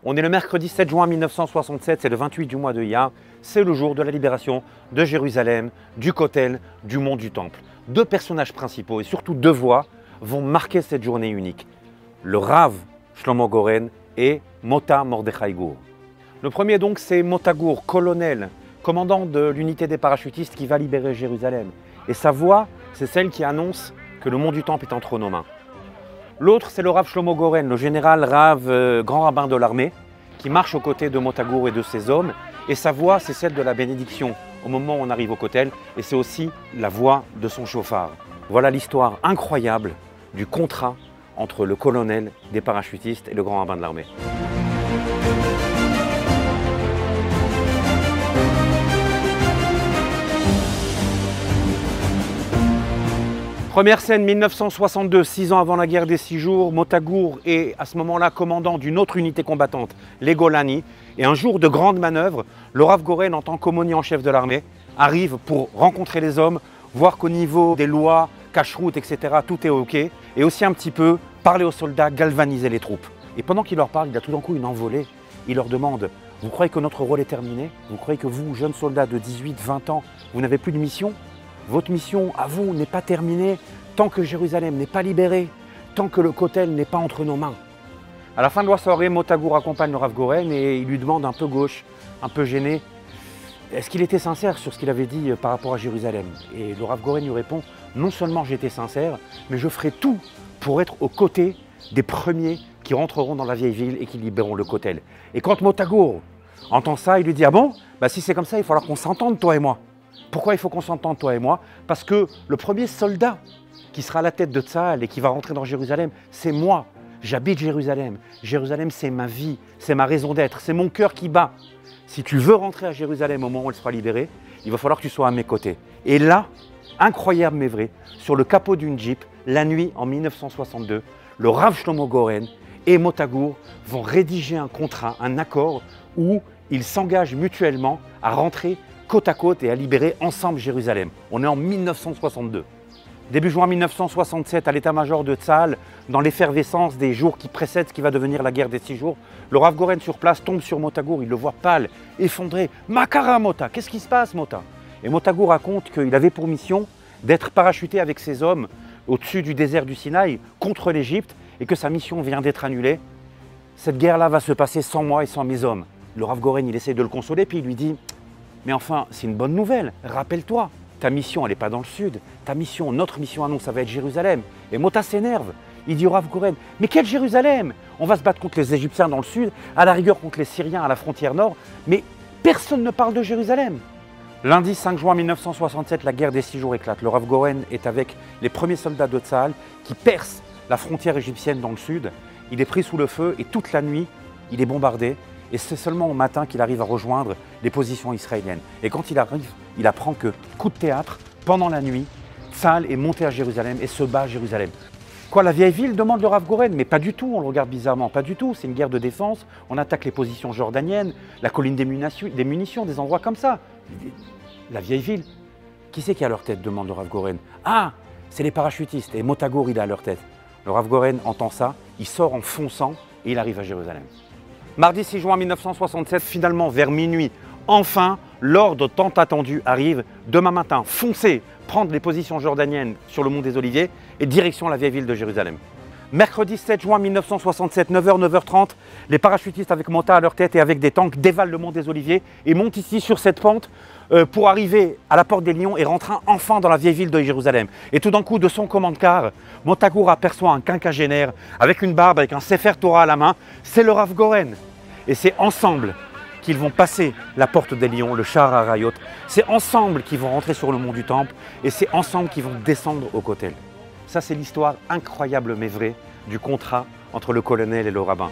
On est le mercredi 7 juin 1967, c'est le 28 du mois de Iyar, c'est le jour de la libération de Jérusalem, du Kotel, du mont du Temple. Deux personnages principaux et surtout deux voix vont marquer cette journée unique. Le Rav Shlomo Goren et Mota Mordechai Gur. Le premier donc c'est Mota Gur, colonel, commandant de l'unité des parachutistes qui va libérer Jérusalem. Et sa voix, c'est celle qui annonce que le mont du Temple est entre nos mains. L'autre, c'est le Rav Shlomo Goren, le général Rav, grand rabbin de l'armée, qui marche aux côtés de Mota Gur et de ses hommes. Et sa voix, c'est celle de la bénédiction au moment où on arrive au Kotel. Et c'est aussi la voix de son chauffard. Voilà l'histoire incroyable du contrat entre le colonel des parachutistes et le grand rabbin de l'armée. Première scène, 1962, 6 ans avant la guerre des 6 jours, Mota Gur est à ce moment-là commandant d'une autre unité combattante, les Golani. Et un jour de grande manœuvre, le Rav Goren, en tant qu'aumônier en chef de l'armée, arrive pour rencontrer les hommes, voir qu'au niveau des lois, cache-route, etc., tout est OK. Et aussi un petit peu parler aux soldats, galvaniser les troupes. Et pendant qu'il leur parle, il a tout d'un coup une envolée. Il leur demande, vous croyez que notre rôle est terminé? Vous croyez que vous, jeunes soldats de 18, 20 ans, vous n'avez plus de mission? Votre mission à vous n'est pas terminée tant que Jérusalem n'est pas libérée, tant que le Kotel n'est pas entre nos mains. À la fin de la soirée, Mota Gur accompagne le Rav Goren et il lui demande un peu gauche, un peu gêné, est-ce qu'il était sincère sur ce qu'il avait dit par rapport à Jérusalem? Et le Rav Goren lui répond, non seulement j'étais sincère, mais je ferai tout pour être aux côtés des premiers qui rentreront dans la vieille ville et qui libéreront le Kotel. Et quand Mota Gur entend ça, il lui dit, ah bon, bah si c'est comme ça, il va falloir qu'on s'entende, toi et moi. Pourquoi il faut qu'on s'entende, toi et moi? Parce que le premier soldat qui sera à la tête de Tsahal et qui va rentrer dans Jérusalem, c'est moi. J'habite Jérusalem. Jérusalem, c'est ma vie, c'est ma raison d'être, c'est mon cœur qui bat. Si tu veux rentrer à Jérusalem au moment où elle sera libérée, il va falloir que tu sois à mes côtés. Et là, incroyable mais vrai, sur le capot d'une Jeep, la nuit en 1962, le Rav Shlomo Goren et Mota Gur vont rédiger un contrat, un accord où ils s'engagent mutuellement à rentrer côte à côte et à libérer ensemble Jérusalem. On est en 1962. Début juin 1967, à l'état-major de Tsahal, dans l'effervescence des jours qui précèdent ce qui va devenir la guerre des 6 jours, le Rav Goren sur place tombe sur Mota Gur, il le voit pâle, effondré. « Makara Mota, qu'est-ce qui se passe Mota ?» Et Mota Gur raconte qu'il avait pour mission d'être parachuté avec ses hommes au-dessus du désert du Sinaï contre l'Égypte et que sa mission vient d'être annulée. Cette guerre-là va se passer sans moi et sans mes hommes. Le Rav Goren, il essaie de le consoler, puis il lui dit « Mais enfin, c'est une bonne nouvelle, rappelle-toi, ta mission, elle n'est pas dans le sud. Ta mission, notre mission à nous, ça va être Jérusalem. » Et Mota s'énerve. Il dit au Rav Goren, « Mais quelle Jérusalem? On va se battre contre les Égyptiens dans le sud, à la rigueur contre les Syriens à la frontière nord, mais personne ne parle de Jérusalem. » Lundi 5 juin 1967, la guerre des 6 jours éclate. Le Rav Goren est avec les premiers soldats de Tsahal qui percent la frontière égyptienne dans le sud. Il est pris sous le feu et toute la nuit, il est bombardé. Et c'est seulement au matin qu'il arrive à rejoindre les positions israéliennes. Et quand il arrive, il apprend que, coup de théâtre, pendant la nuit, Tsahal est monté à Jérusalem et se bat à Jérusalem. Quoi, la vieille ville demande le Rav Goren? Mais pas du tout, on le regarde bizarrement, pas du tout. C'est une guerre de défense, on attaque les positions jordaniennes, la colline des munitions, des endroits comme ça. La vieille ville. Qui c'est qui est à leur tête, demande le Rav Goren. Ah, c'est les parachutistes, et Mota Gur, il est à leur tête. Le Rav Goren entend ça, il sort en fonçant et il arrive à Jérusalem. Mardi 6 juin 1967, finalement vers minuit, enfin, l'ordre tant attendu arrive. Demain matin, foncez, prendre les positions jordaniennes sur le mont des Oliviers et direction la vieille ville de Jérusalem. Mercredi 7 juin 1967, 9h, 9h30, les parachutistes avec Mota à leur tête et avec des tanks dévalent le mont des Oliviers et montent ici sur cette pente pour arriver à la porte des Lions et rentrer enfin dans la vieille ville de Jérusalem. Et tout d'un coup, de son commande-car, Mota Gur aperçoit un quinquagénaire avec une barbe, avec un Sefer Torah à la main. C'est le Rav Goren. Et c'est ensemble qu'ils vont passer la porte des Lions, le Shahar HaArayot. C'est ensemble qu'ils vont rentrer sur le mont du Temple et c'est ensemble qu'ils vont descendre au Kotel. Ça, c'est l'histoire incroyable mais vraie du contrat entre le colonel et le rabbin.